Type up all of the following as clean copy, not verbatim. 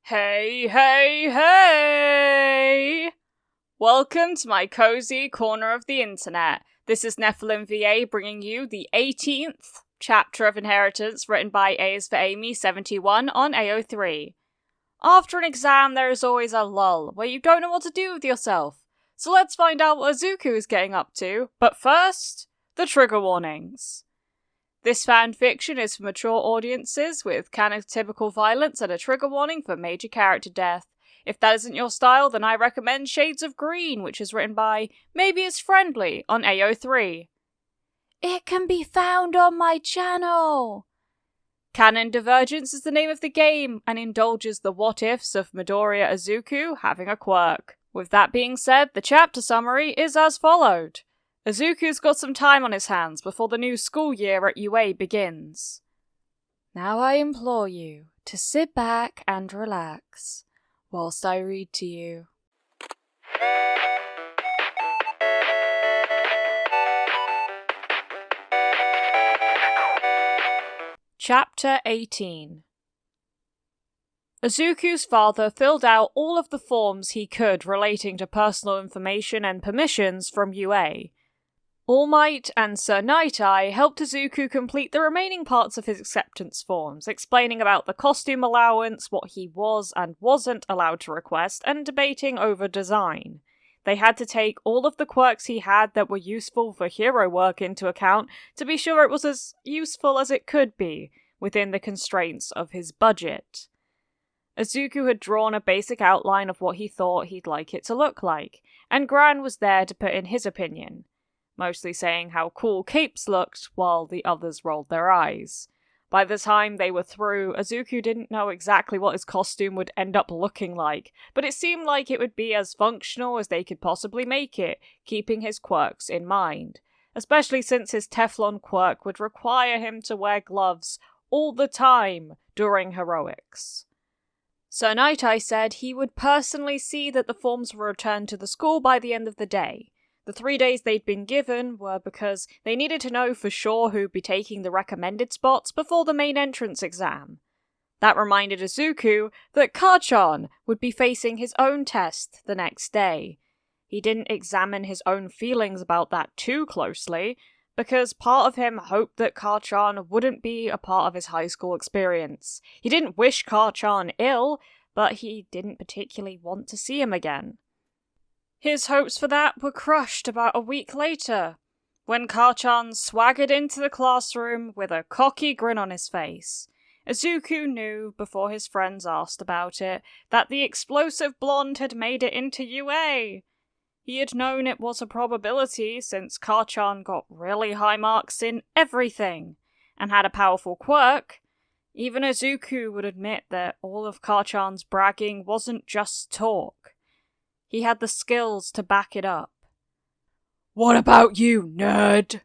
Hey, hey, hey! Welcome to my cozy corner of the internet. This is Nephilim VA bringing you the 18th chapter of Inheritance written by A is for Amy 71 on AO3. After an exam, there is always a lull where you don't know what to do with yourself. So let's find out what Izuku is getting up to. But first, the trigger warnings. This fanfiction is for mature audiences with canon-typical violence and a trigger warning for major character death. If that isn't your style, then I recommend Shades of Green, which is written by Maybe It's Friendly on AO3. It can be found on my channel! Canon Divergence is the name of the game and indulges the what-ifs of Midoriya Izuku having a quirk. With that being said, the chapter summary is as followed. Izuku's got some time on his hands before the new school year at UA begins. Now I implore you to sit back and relax whilst I read to you. Chapter 18. Izuku's father filled out all of the forms he could relating to personal information and permissions from UA. All Might and Sir Night-Eye helped Izuku complete the remaining parts of his acceptance forms, explaining about the costume allowance, what he was and wasn't allowed to request, and debating over design. They had to take all of the quirks he had that were useful for hero work into account to be sure it was as useful as it could be, within the constraints of his budget. Izuku had drawn a basic outline of what he thought he'd like it to look like, and Gran was there to put in his opinion, mostly saying how cool capes looked while the others rolled their eyes. By the time they were through, Izuku didn't know exactly what his costume would end up looking like, but it seemed like it would be as functional as they could possibly make it, keeping his quirks in mind, especially since his Teflon quirk would require him to wear gloves all the time during heroics. Sir Night-Eye said he would personally see that the forms were returned to the school by the end of the day. The 3 days they'd been given were because they needed to know for sure who'd be taking the recommended spots before the main entrance exam. That reminded Izuku that Kachan would be facing his own test the next day. He didn't examine his own feelings about that too closely, because part of him hoped that Kachan wouldn't be a part of his high school experience. He didn't wish Kachan ill, but he didn't particularly want to see him again. His hopes for that were crushed about a week later, when Kachan swaggered into the classroom with a cocky grin on his face. Izuku knew, before his friends asked about it, that the explosive blonde had made it into UA. He had known it was a probability since Kachan got really high marks in everything, and had a powerful quirk. Even Izuku would admit that all of Kachan's bragging wasn't just talk. He had the skills to back it up. "What about you, nerd?"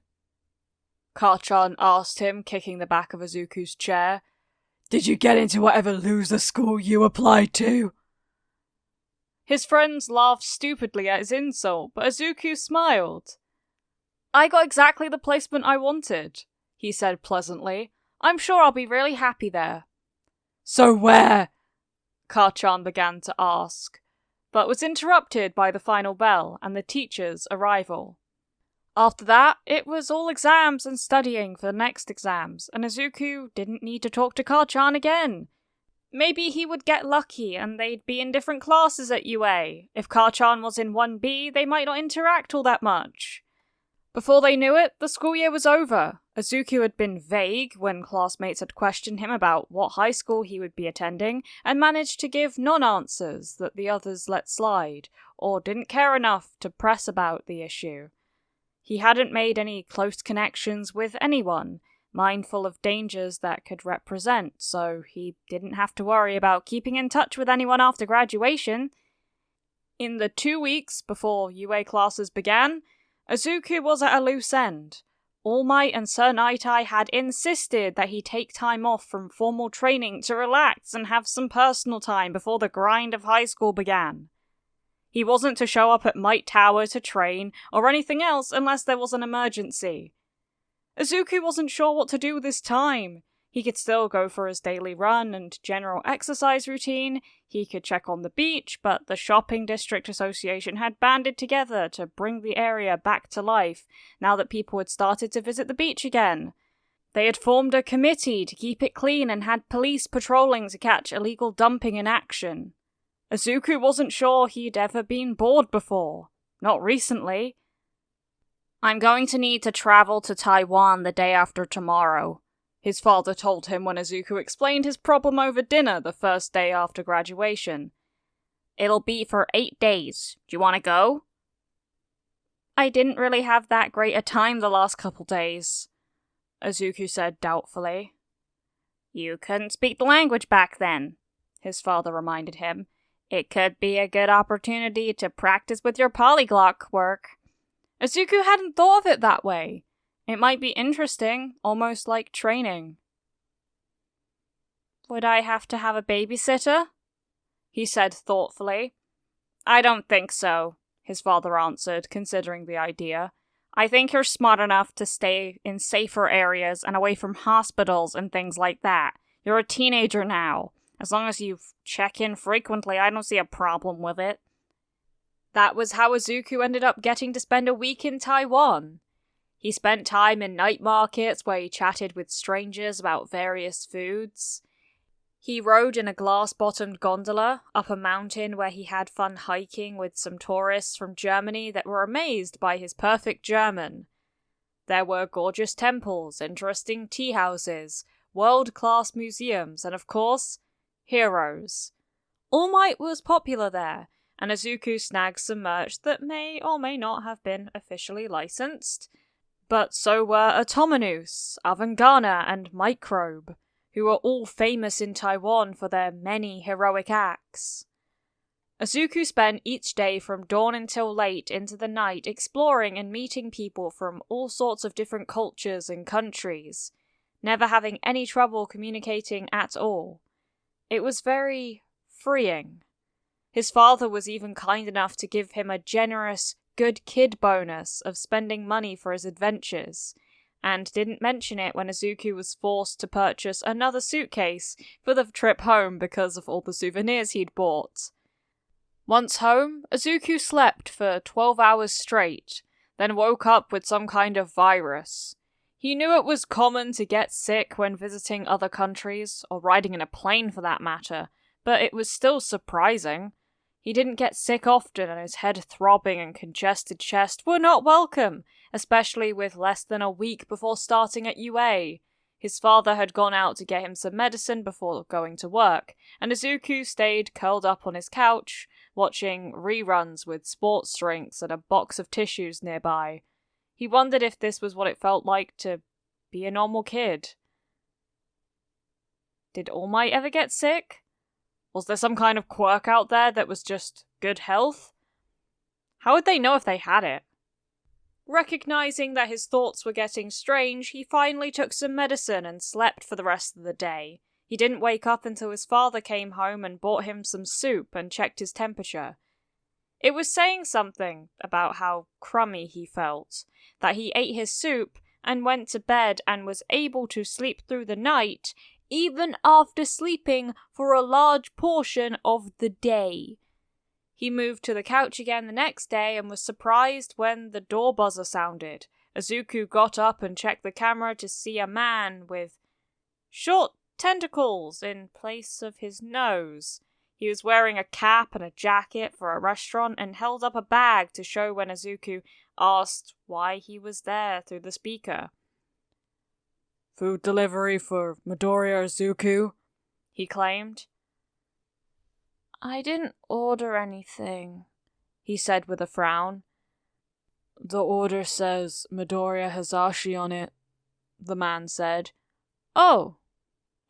Kachan asked him, kicking the back of Izuku's chair. "Did you get into whatever loser school you applied to?" His friends laughed stupidly at his insult, but Izuku smiled. "I got exactly the placement I wanted," he said pleasantly. "I'm sure I'll be really happy there." "So where?" Kachan began to ask, but was interrupted by the final bell and the teacher's arrival. After that, it was all exams and studying for the next exams, and Izuku didn't need to talk to Kachan again. Maybe he would get lucky and they'd be in different classes at UA. If Kachan was in 1B, they might not interact all that much. Before they knew it, the school year was over. Izuku had been vague when classmates had questioned him about what high school he would be attending, and managed to give non-answers that the others let slide, or didn't care enough to press about the issue. He hadn't made any close connections with anyone, mindful of dangers that could represent, so he didn't have to worry about keeping in touch with anyone after graduation. In the 2 weeks before UA classes began, Izuku was at a loose end. All Might and Sir Night-Eye had insisted that he take time off from formal training to relax and have some personal time before the grind of high school began. He wasn't to show up at Might Tower to train or anything else unless there was an emergency. Izuku wasn't sure what to do with his time. He could still go for his daily run and general exercise routine, he could check on the beach, but the Shopping District Association had banded together to bring the area back to life now that people had started to visit the beach again. They had formed a committee to keep it clean and had police patrolling to catch illegal dumping in action. Izuku wasn't sure he'd ever been bored before. Not recently. "I'm going to need to travel to Taiwan the day after tomorrow," his father told him when Izuku explained his problem over dinner the first day after graduation. "It'll be for 8 days. Do you want to go?" "I didn't really have that great a time the last couple days," Izuku said doubtfully. "You couldn't speak the language back then," his father reminded him. "It could be a good opportunity to practice with your polyglot work." Izuku hadn't thought of it that way. It might be interesting, almost like training. "Would I have to have a babysitter?" he said thoughtfully. "I don't think so," his father answered, considering the idea. "I think you're smart enough to stay in safer areas and away from hospitals and things like that. You're a teenager now. As long as you check in frequently, I don't see a problem with it." That was how Izuku ended up getting to spend a week in Taiwan. He spent time in night markets where he chatted with strangers about various foods. He rode in a glass-bottomed gondola up a mountain where he had fun hiking with some tourists from Germany that were amazed by his perfect German. There were gorgeous temples, interesting tea houses, world-class museums, and of course, heroes. All Might was popular there, and Izuku snagged some merch that may or may not have been officially licensed. But so were Atominus, Avangana, and Microbe, who were all famous in Taiwan for their many heroic acts. Izuku spent each day from dawn until late into the night exploring and meeting people from all sorts of different cultures and countries, never having any trouble communicating at all. It was very freeing. His father was even kind enough to give him a generous good kid bonus of spending money for his adventures, and didn't mention it when Izuku was forced to purchase another suitcase for the trip home because of all the souvenirs he'd bought. Once home, Izuku slept for 12 hours straight, then woke up with some kind of virus. He knew it was common to get sick when visiting other countries, or riding in a plane for that matter, but it was still surprising. He didn't get sick often, and his head throbbing and congested chest were not welcome, especially with less than a week before starting at UA. His father had gone out to get him some medicine before going to work, and Izuku stayed curled up on his couch, watching reruns with sports drinks and a box of tissues nearby. He wondered if this was what it felt like to be a normal kid. Did All Might ever get sick? Was there some kind of quirk out there that was just good health? How would they know if they had it? Recognizing that his thoughts were getting strange, he finally took some medicine and slept for the rest of the day. He didn't wake up until his father came home and bought him some soup and checked his temperature. It was saying something about how crummy he felt, that he ate his soup and went to bed and was able to sleep through the night, even after sleeping for a large portion of the day. He moved to the couch again the next day and was surprised when the door buzzer sounded. Izuku got up and checked the camera to see a man with short tentacles in place of his nose. He was wearing a cap and a jacket for a restaurant and held up a bag to show when Izuku asked why he was there through the speaker. "Food delivery for Midoriya Izuku," he claimed. "I didn't order anything," he said with a frown. "The order says Midoriya Hazashi on it," the man said. Oh.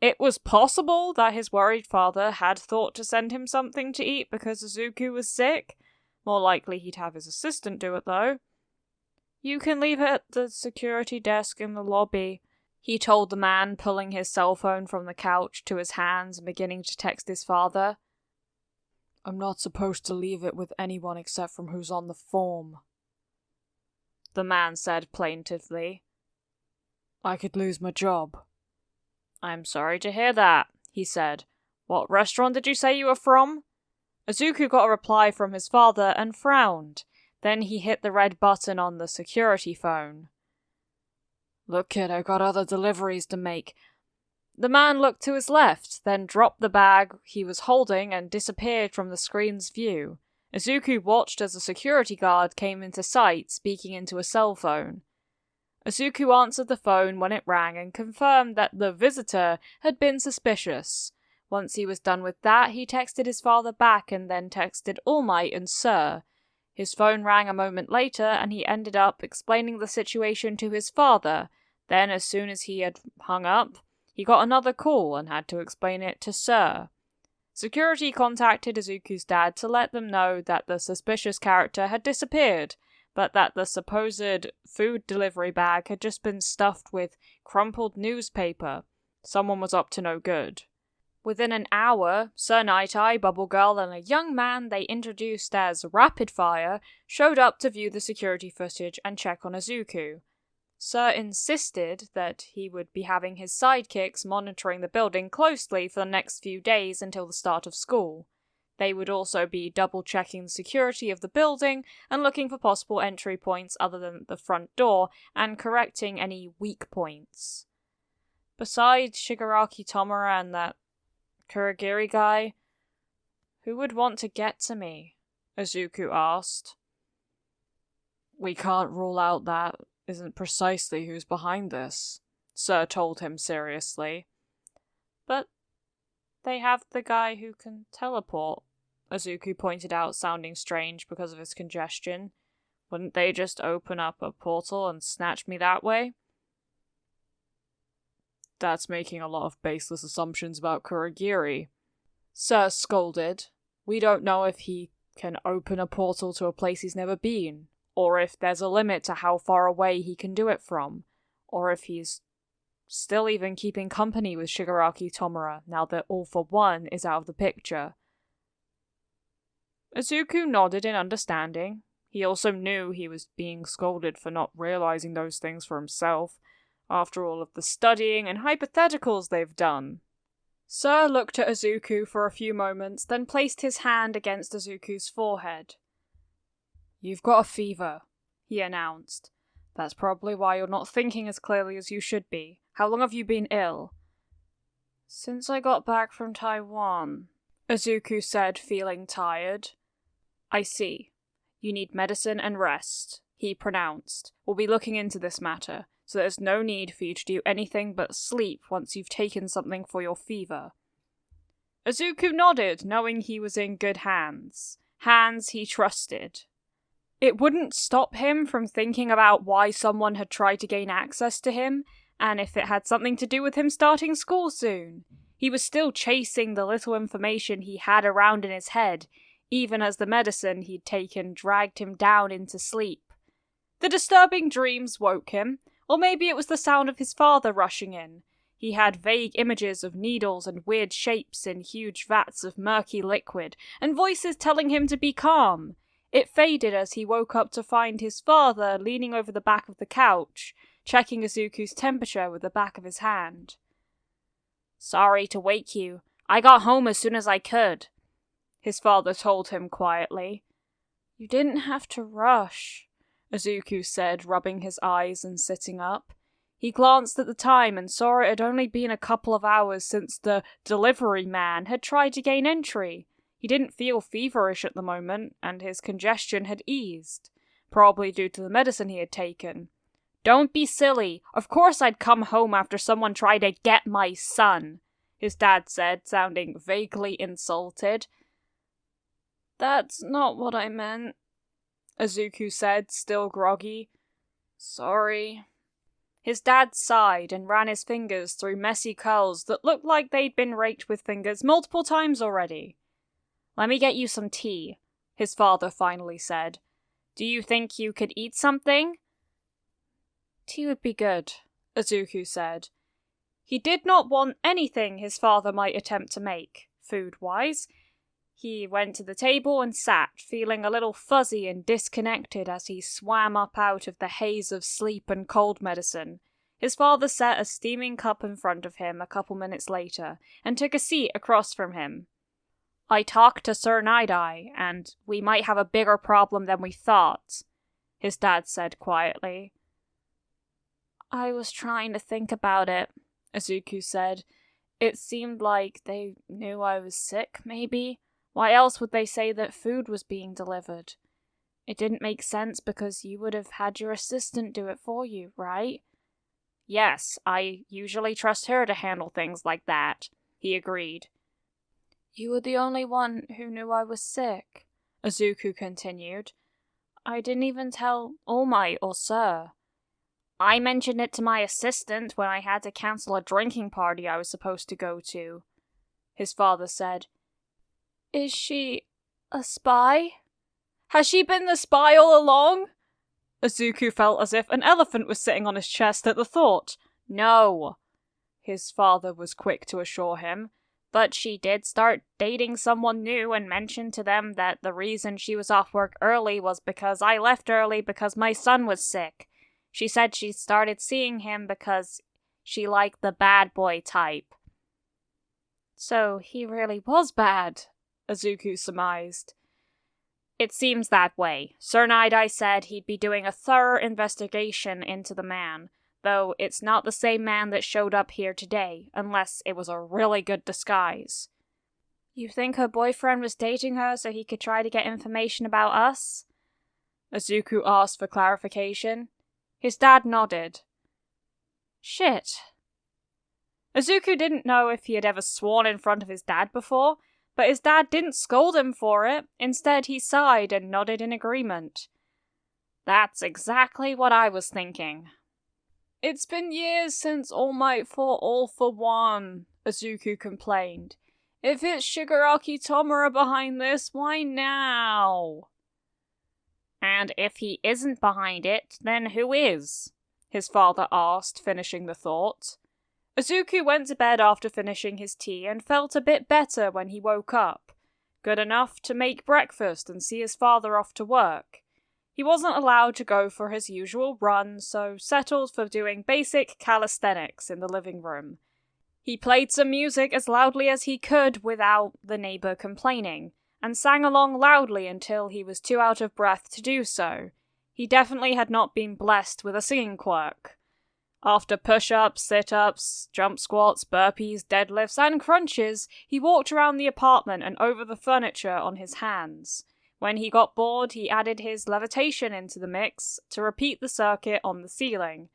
It was possible that his worried father had thought to send him something to eat because Izuku was sick. More likely he'd have his assistant do it, though. "You can leave it at the security desk in the lobby," he told the man, pulling his cell phone from the couch to his hands and beginning to text his father. "I'm not supposed to leave it with anyone except from who's on the form," the man said plaintively. "I could lose my job." I'm sorry to hear that, he said. What restaurant did you say you were from? Izuku got a reply from his father and frowned. Then he hit the red button on the security phone. Look, kid, I got other deliveries to make. The man looked to his left, then dropped the bag he was holding and disappeared from the screen's view. Izuku watched as a security guard came into sight, speaking into a cell phone. Izuku answered the phone when it rang and confirmed that the visitor had been suspicious. Once he was done with that, he texted his father back and then texted All Might and Sir. His phone rang a moment later and he ended up explaining the situation to his father. Then, as soon as he had hung up, he got another call and had to explain it to Sir. Security contacted Izuku's dad to let them know that the suspicious character had disappeared, but that the supposed food delivery bag had just been stuffed with crumpled newspaper. Someone was up to no good. Within an hour, Sir Night-Eye, Bubble Girl, and a young man they introduced as Rapid Fire showed up to view the security footage and check on Izuku. Sir insisted that he would be having his sidekicks monitoring the building closely for the next few days until the start of school. They would also be double-checking the security of the building and looking for possible entry points other than the front door and correcting any weak points. Besides Shigaraki Tomura and that Kurogiri guy, who would want to get to me? Izuku asked. We can't rule out that isn't precisely who's behind this, Sir told him seriously. But they have the guy who can teleport, Izuku pointed out, sounding strange because of his congestion. Wouldn't they just open up a portal and snatch me that way? That's making a lot of baseless assumptions about Kurogiri, Sir scolded. We don't know if he can open a portal to a place he's never been, or if there's a limit to how far away he can do it from, or if he's still even keeping company with Shigaraki Tomura now that All for One is out of the picture. Izuku nodded in understanding. He also knew he was being scolded for not realizing those things for himself, after all of the studying and hypotheticals they've done. Sir looked at Izuku for a few moments, then placed his hand against Izuku's forehead. You've got a fever, he announced. That's probably why you're not thinking as clearly as you should be. How long have you been ill? Since I got back from Taiwan, Izuku said, feeling tired. I see. You need medicine and rest, he pronounced. We'll be looking into this matter, so there's no need for you to do anything but sleep once you've taken something for your fever. Izuku nodded, knowing he was in good hands. Hands he trusted. It wouldn't stop him from thinking about why someone had tried to gain access to him, and if it had something to do with him starting school soon. He was still chasing the little information he had around in his head, even as the medicine he'd taken dragged him down into sleep. The disturbing dreams woke him, or maybe it was the sound of his father rushing in. He had vague images of needles and weird shapes in huge vats of murky liquid, and voices telling him to be calm. It faded as he woke up to find his father leaning over the back of the couch, checking Izuku's temperature with the back of his hand. Sorry to wake you. I got home as soon as I could, his father told him quietly. You didn't have to rush, Izuku said, rubbing his eyes and sitting up. He glanced at the time and saw it had only been a couple of hours since the delivery man had tried to gain entry. He didn't feel feverish at the moment, and his congestion had eased, probably due to the medicine he had taken. Don't be silly. Of course I'd come home after someone tried to get my son, his dad said, sounding vaguely insulted. That's not what I meant, Izuku said, still groggy. Sorry. His dad sighed and ran his fingers through messy curls that looked like they'd been raked with fingers multiple times already. Let me get you some tea, his father finally said. Do you think you could eat something? Tea would be good, Izuku said. He did not want anything his father might attempt to make, food-wise. He went to the table and sat, feeling a little fuzzy and disconnected as he swam up out of the haze of sleep and cold medicine. His father set a steaming cup in front of him a couple minutes later, and took a seat across from him. "I talked to Sir Night-Eye, and we might have a bigger problem than we thought," his dad said quietly. "I was trying to think about it," Izuku said. "It seemed like they knew I was sick, maybe. Why else would they say that food was being delivered? It didn't make sense because you would have had your assistant do it for you, right?" "Yes, I usually trust her to handle things like that," he agreed. "You were the only one who knew I was sick," Izuku continued. "I didn't even tell All Might or Sir. I mentioned it to my assistant when I had to cancel a drinking party I was supposed to go to," his father said. "Is she a spy? Has she been the spy all along?" Izuku felt as if an elephant was sitting on his chest at the thought. "No," his father was quick to assure him, "but she did start dating someone new and mentioned to them that the reason she was off work early was because I left early because my son was sick. She said she started seeing him because she liked the bad boy type." "So he really was bad," Izuku surmised. "It seems that way. Sir Night-Eye said he'd be doing a thorough investigation into the man, though it's not the same man that showed up here today, unless it was a really good disguise." "You think her boyfriend was dating her so he could try to get information about us?" Izuku asked for clarification. His dad nodded. Shit. Izuku didn't know if he had ever sworn in front of his dad before, but his dad didn't scold him for it. Instead, he sighed and nodded in agreement. "That's exactly what I was thinking." "It's been years since All Might fought All for One," Izuku complained. "If it's Shigaraki Tomura behind this, why now?" "And if he isn't behind it, then who is?" his father asked, finishing the thought. Izuku went to bed after finishing his tea and felt a bit better when he woke up. Good enough to make breakfast and see his father off to work. He wasn't allowed to go for his usual run, so settled for doing basic calisthenics in the living room. He played some music as loudly as he could without the neighbor complaining, and sang along loudly until he was too out of breath to do so. He definitely had not been blessed with a singing quirk. After push-ups, sit-ups, jump squats, burpees, deadlifts, and crunches, he walked around the apartment and over the furniture on his hands. When he got bored, he added his levitation into the mix to repeat the circuit on the ceiling.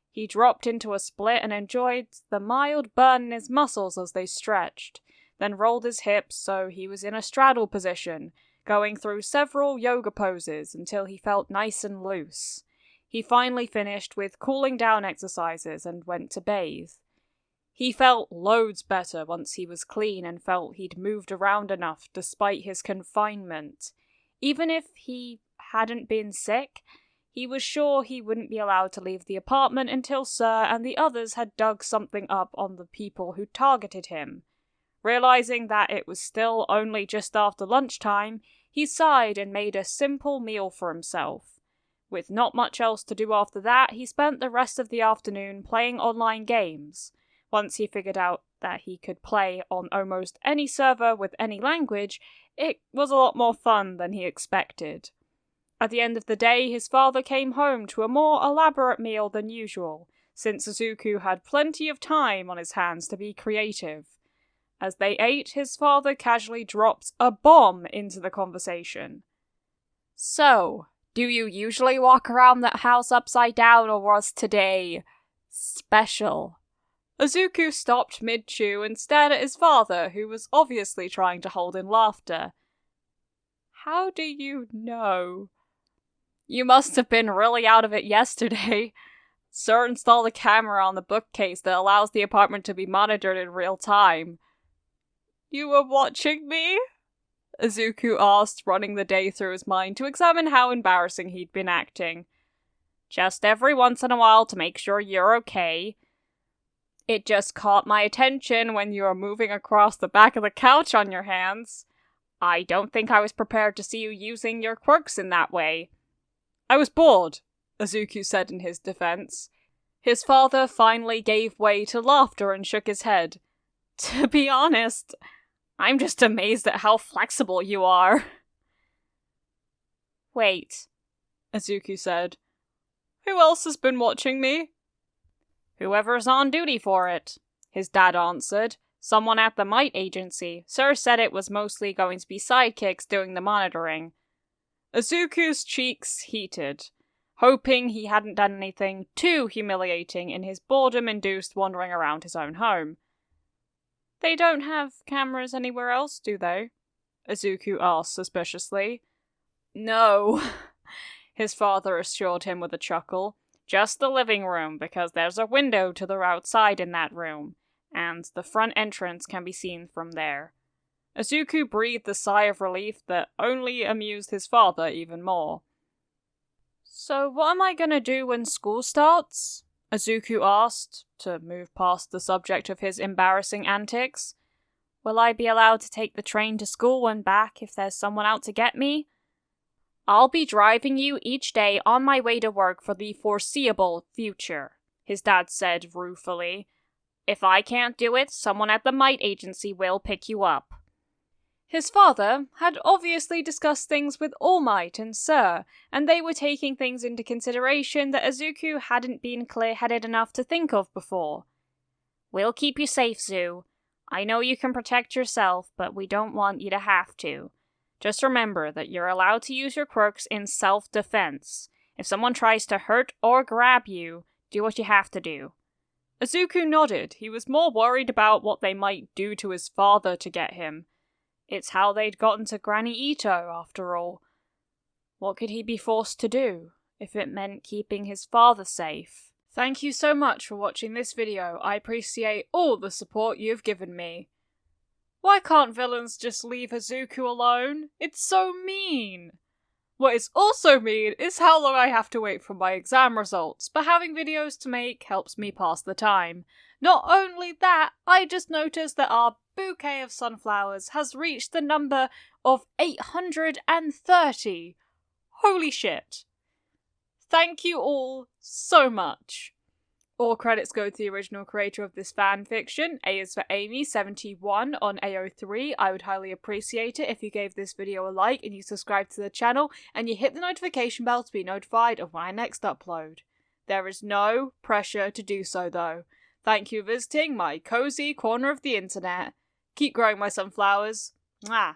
He dropped into a split and enjoyed the mild burn in his muscles as they stretched, then rolled his hips so he was in a straddle position, going through several yoga poses until he felt nice and loose. He finally finished with cooling down exercises and went to bathe. He felt loads better once he was clean and felt he'd moved around enough despite his confinement. Even if he hadn't been sick, he was sure he wouldn't be allowed to leave the apartment until Sir and the others had dug something up on the people who targeted him. Realizing that it was still only just after lunchtime, he sighed and made a simple meal for himself. With not much else to do after that, he spent the rest of the afternoon playing online games. Once he figured out that he could play on almost any server with any language, it was a lot more fun than he expected. At the end of the day, his father came home to a more elaborate meal than usual, since Izuku had plenty of time on his hands to be creative. As they ate, his father casually dropped a bomb into the conversation. "So, do you usually walk around that house upside down, or was today special?" Izuku stopped mid-chew and stared at his father, who was obviously trying to hold in laughter. "How do you know?" "You must have been really out of it yesterday. Sir installed a camera on the bookcase that allows the apartment to be monitored in real time." "You were watching me?" Izuku asked, running the day through his mind to examine how embarrassing he'd been acting. "Just every once in a while to make sure you're okay. It just caught my attention when you were moving across the back of the couch on your hands. I don't think I was prepared to see you using your quirks in that way." "I was bored," Izuku said in his defense. His father finally gave way to laughter and shook his head. To be honest, I'm just amazed at how flexible you are. Wait, Izuku said. Who else has been watching me? Whoever's on duty for it, his dad answered. Someone at the Might Agency. Sir said it was mostly going to be sidekicks doing the monitoring. Izuku's cheeks heated, hoping he hadn't done anything too humiliating in his boredom-induced wandering around his own home. They don't have cameras anywhere else, do they? Izuku asked suspiciously. No, his father assured him with a chuckle. Just the living room, because there's a window to the outside in that room, and the front entrance can be seen from there. Izuku breathed a sigh of relief that only amused his father even more. So what am I gonna do when school starts? Izuku asked, to move past the subject of his embarrassing antics. Will I be allowed to take the train to school and back if there's someone out to get me? I'll be driving you each day on my way to work for the foreseeable future, his dad said ruefully. If I can't do it, someone at the Might Agency will pick you up. His father had obviously discussed things with All Might and Sir, and they were taking things into consideration that Izuku hadn't been clear-headed enough to think of before. We'll keep you safe, Zu. I know you can protect yourself, but we don't want you to have to. Just remember that you're allowed to use your quirks in self-defense. If someone tries to hurt or grab you, do what you have to do. Izuku nodded. He was more worried about what they might do to his father to get him. It's how they'd gotten to Granny Ito, after all. What could he be forced to do, if it meant keeping his father safe? Thank you so much for watching this video. I appreciate all the support you've given me. Why can't villains just leave Izuku alone? It's so mean! What is also mean is how long I have to wait for my exam results, but having videos to make helps me pass the time. Not only that, I just noticed that our bouquet of sunflowers has reached the number of 830. Holy shit. Thank you all so much. All credits go to the original creator of this fanfiction. A is for Amy71 on AO3. I would highly appreciate it if you gave this video a like and you subscribe to the channel and you hit the notification bell to be notified of when I next upload. There is no pressure to do so though. Thank you for visiting my cozy corner of the internet. Keep growing my sunflowers. Mwah.